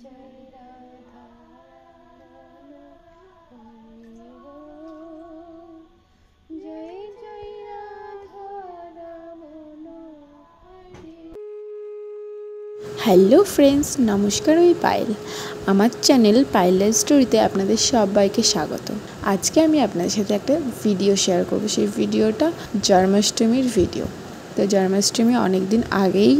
जय राधा जय जय राधा रमण हरे। হ্যালো ফ্রেন্ডস, নমস্কার। আমি পায়েল, আমার চ্যানেল পায়েল লাইফ স্টোরিতে আপনাদের সবাইকে স্বাগত। আজকে আমি আপনাদের সাথে একটা ভিডিও শেয়ার করব। সেই ভিডিওটা জন্মাষ্টমীর ভিডিও। তো জন্মাষ্টমী অনেক দিন আগেই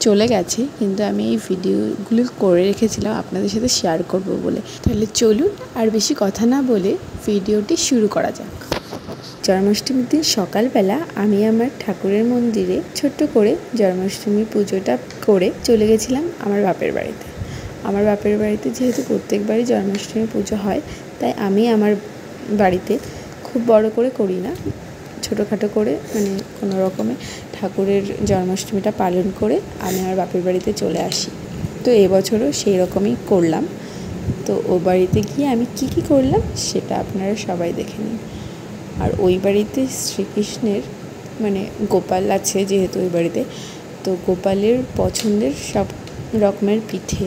চলে গেছে, কিন্তু আমি এই ভিডিওগুলো করে রেখেছিলাম আপনাদের সাথে শেয়ার করব বলে। তাহলে চলুন আর বেশি কথা না বলে ভিডিওটি শুরু করা যাক। জন্মাষ্টমীর দিন সকালবেলা আমি আমার ঠাকুরের মন্দিরে ছোট্ট করে জন্মাষ্টমী পুজোটা করে চলে গেছিলাম আমার বাপের বাড়িতে। আমার বাপের বাড়িতে যেহেতু প্রত্যেকবারই জন্মাষ্টমী পুজো হয়, তাই আমি আমার বাড়িতে খুব বড় করে করি না, ছোটোখাটো করে মানে কোনো রকমে ঠাকুরের জন্মাষ্টমীটা পালন করে আমি আমার বাপের বাড়িতে চলে আসি। তো এবছরও সেই রকমই করলাম। তো ও বাড়িতে গিয়ে আমি কি করলাম সেটা আপনারা সবাই দেখে নিন। আর ওই বাড়িতে শ্রীকৃষ্ণের মানে গোপাল আছে যেহেতু ওই বাড়িতে, তো গোপালের পছন্দের সব রকমের পিঠে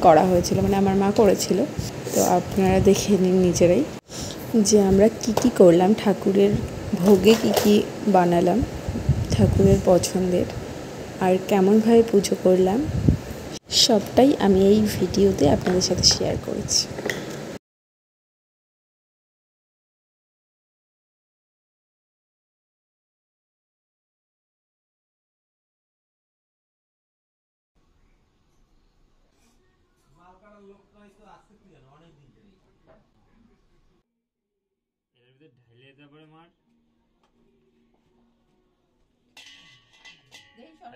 করা হয়েছিল, মানে আমার মা করেছিল। তো আপনারা দেখে নিন নিজেরাই যে আমরা কি করলাম, ঠাকুরের ভোগে কি বানালাম ঠাকুরের পছন্দের, আর কেমনভাবে পুজো করলাম সবটাই আমি এই ভিডিওতে আপনাদের সাথে শেয়ার করেছি।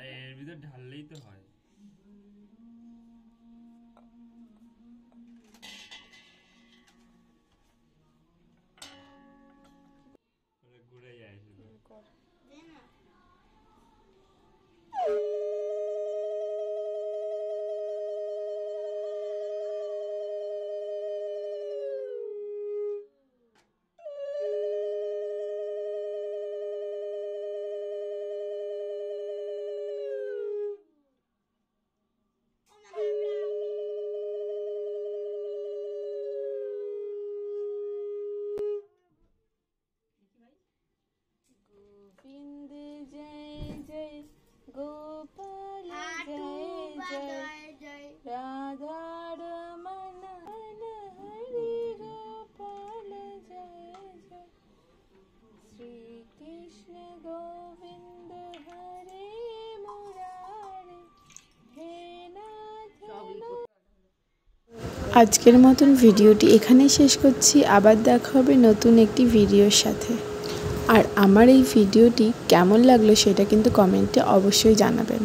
এর ভিতর ঢাললেই তো হয়। ঘুরে যায় শুধু। गोविंद जय जय गोपाल जय जय राधा रमण हरे गोपाल जय जय श्री कृष्ण गोविंद हरे मुरारे हे नाथ। আজকের মতন ভিডিওটি এখানেই শেষ করছি। আবার দেখা হবে নতুন একটি ভিডিওর সাথে। আর আমার এই ভিডিওটি কেমন লাগলো সেটা কিন্তু কমেন্টে অবশ্যই জানাবেন।